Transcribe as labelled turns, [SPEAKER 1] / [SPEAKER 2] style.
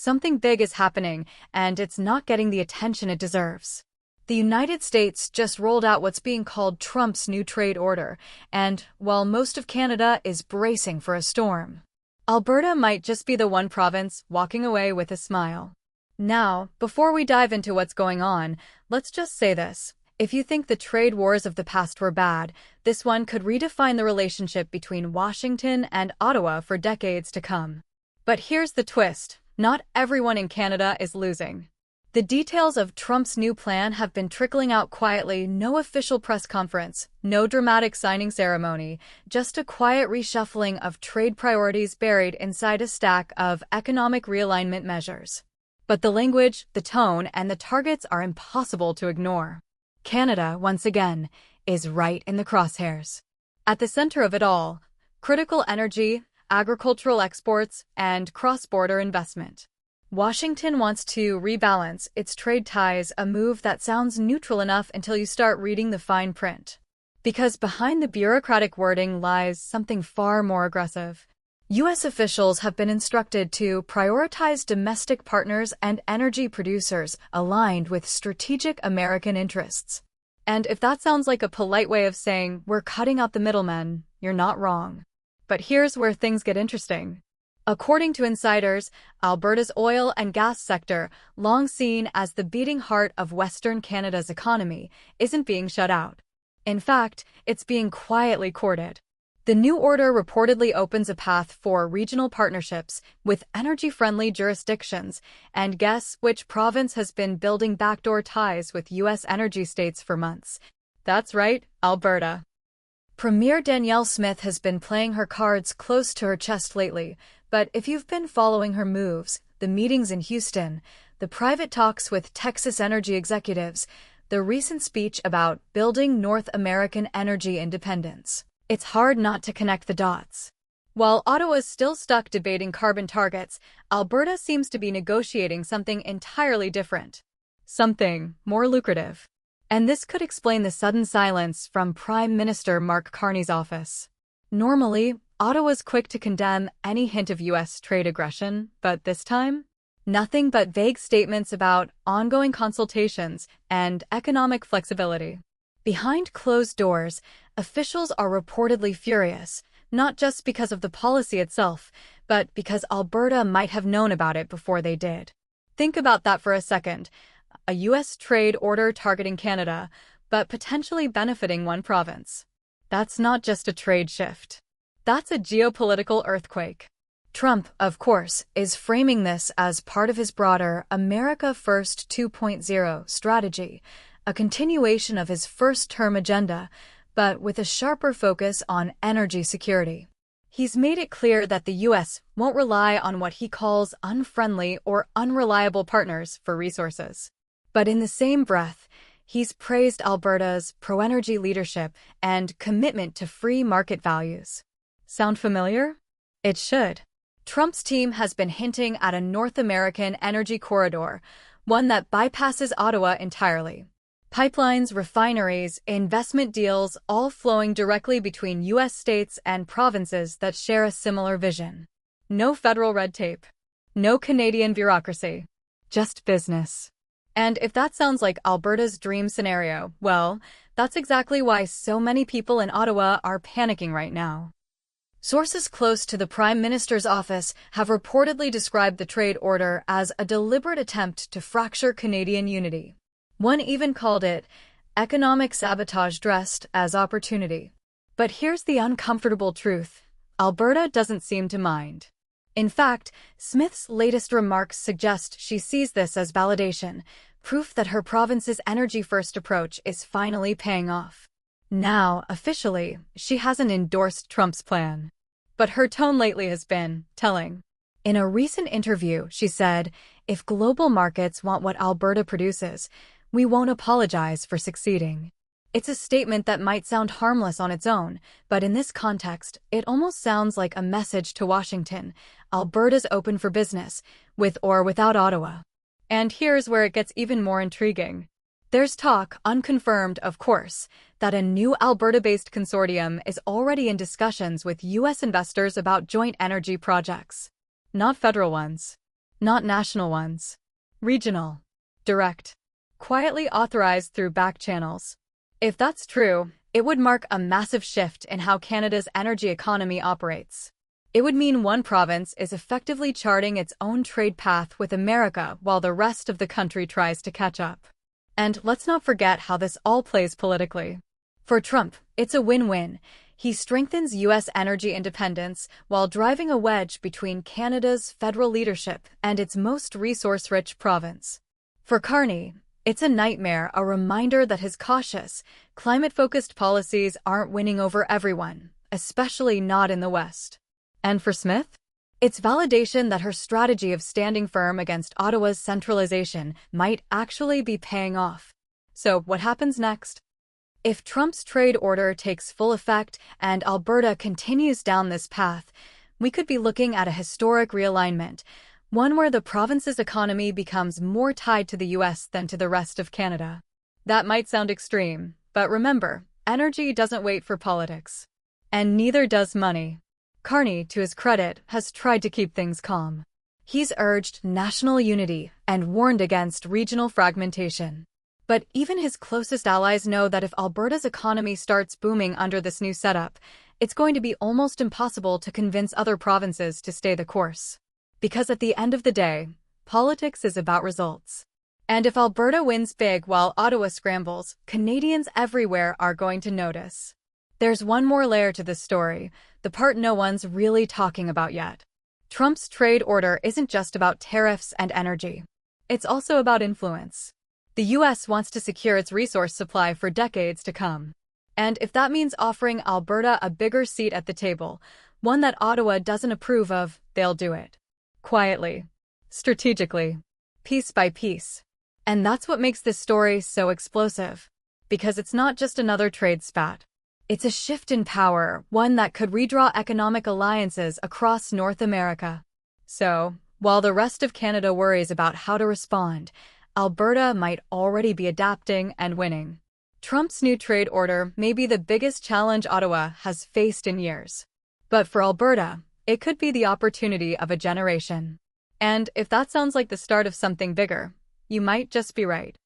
[SPEAKER 1] something big is happening, and it's not getting the attention it deserves. The United States just rolled out what's being called Trump's new trade order, and while most of Canada is bracing for a storm, Alberta might just be the one province walking away with a smile. Now, before we dive into what's going on, let's just say this. If you think the trade wars of the past were bad, this one could redefine the relationship between Washington and Ottawa for decades to come. But here's the twist. Not everyone in Canada is losing. The details of Trump's new plan have been trickling out quietly. No official press conference, no dramatic signing ceremony, just a quiet reshuffling of trade priorities buried inside a stack of economic realignment measures. But the language, the tone, and the targets are impossible to ignore. Canada, once again, is right in the crosshairs. At the center of it all, critical energy, agricultural exports, and cross-border investment. Washington wants to rebalance its trade ties, a move that sounds neutral enough until you start reading the fine print. Because behind the bureaucratic wording lies something far more aggressive. U.S. officials have been instructed to prioritize domestic partners and energy producers aligned with strategic American interests. And if that sounds like a polite way of saying we're cutting out the middlemen, you're not wrong. But here's where things get interesting. According to insiders, Alberta's oil and gas sector, long seen as the beating heart of Western Canada's economy, isn't being shut out. In fact, it's being quietly courted. The new order reportedly opens a path for regional partnerships with energy-friendly jurisdictions, and guess which province has been building backdoor ties with U.S. energy states for months? That's right, Alberta. Premier Danielle Smith has been playing her cards close to her chest lately, but if you've been following her moves, the meetings in Houston, the private talks with Texas energy executives, the recent speech about building North American energy independence, it's hard not to connect the dots. While Ottawa's still stuck debating carbon targets, Alberta seems to be negotiating something entirely different. Something more lucrative. And this could explain the sudden silence from Prime Minister Mark Carney's office. Normally, Ottawa's quick to condemn any hint of U.S. trade aggression, but this time, nothing but vague statements about ongoing consultations and economic flexibility. Behind closed doors, officials are reportedly furious, not just because of the policy itself, but because Alberta might have known about it before they did. Think about that for a second. A U.S. trade order targeting Canada, but potentially benefiting one province. That's not just a trade shift. That's a geopolitical earthquake. Trump, of course, is framing this as part of his broader America First 2.0 strategy, a continuation of his first-term agenda, but with a sharper focus on energy security. He's made it clear that the U.S. won't rely on what he calls unfriendly or unreliable partners for resources. But in the same breath, he's praised Alberta's pro-energy leadership and commitment to free market values. Sound familiar? It should. Trump's team has been hinting at a North American energy corridor, one that bypasses Ottawa entirely. Pipelines, refineries, investment deals, all flowing directly between U.S. states and provinces that share a similar vision. No federal red tape. No Canadian bureaucracy. Just business. And if that sounds like Alberta's dream scenario, well, that's exactly why so many people in Ottawa are panicking right now. Sources close to the Prime Minister's office have reportedly described the trade order as a deliberate attempt to fracture Canadian unity. One even called it economic sabotage dressed as opportunity. But here's the uncomfortable truth. Alberta doesn't seem to mind. In fact, Smith's latest remarks suggest she sees this as validation, proof that her province's energy-first approach is finally paying off. Now, officially, she hasn't endorsed Trump's plan. But her tone lately has been telling. In a recent interview, she said, "If global markets want what Alberta produces, we won't apologize for succeeding." It's a statement that might sound harmless on its own, but in this context, it almost sounds like a message to Washington. Alberta's open for business, with or without Ottawa. And here's where it gets even more intriguing. There's talk, unconfirmed of course, that a new Alberta-based consortium is already in discussions with U.S. investors about joint energy projects. Not federal ones. Not national ones. Regional. Direct. Quietly authorized through backchannels. If that's true, it would mark a massive shift in how Canada's energy economy operates. It would mean one province is effectively charting its own trade path with America while the rest of the country tries to catch up. And let's not forget how this all plays politically. For Trump, it's a win-win. He strengthens U.S. energy independence while driving a wedge between Canada's federal leadership and its most resource-rich province. For Carney, it's a nightmare, a reminder that his cautious, climate-focused policies aren't winning over everyone, especially not in the West. And for Smith, it's validation that her strategy of standing firm against Ottawa's centralization might actually be paying off. So what happens next? If Trump's trade order takes full effect and Alberta continues down this path, we could be looking at a historic realignment, one where the province's economy becomes more tied to the U.S. than to the rest of Canada. That might sound extreme, but remember, energy doesn't wait for politics. And neither does money. Carney, to his credit, has tried to keep things calm. He's urged national unity and warned against regional fragmentation. But even his closest allies know that if Alberta's economy starts booming under this new setup, it's going to be almost impossible to convince other provinces to stay the course. Because at the end of the day, politics is about results. And if Alberta wins big while Ottawa scrambles, Canadians everywhere are going to notice. There's one more layer to this story, the part no one's really talking about yet. Trump's trade order isn't just about tariffs and energy. It's also about influence. The U.S. wants to secure its resource supply for decades to come. And if that means offering Alberta a bigger seat at the table, one that Ottawa doesn't approve of, they'll do it. Quietly. Strategically. Piece by piece. And that's what makes this story so explosive. Because it's not just another trade spat. It's a shift in power, one that could redraw economic alliances across North America. So, while the rest of Canada worries about how to respond, Alberta might already be adapting and winning. Trump's new trade order may be the biggest challenge Ottawa has faced in years. But for Alberta, it could be the opportunity of a generation. And if that sounds like the start of something bigger, you might just be right.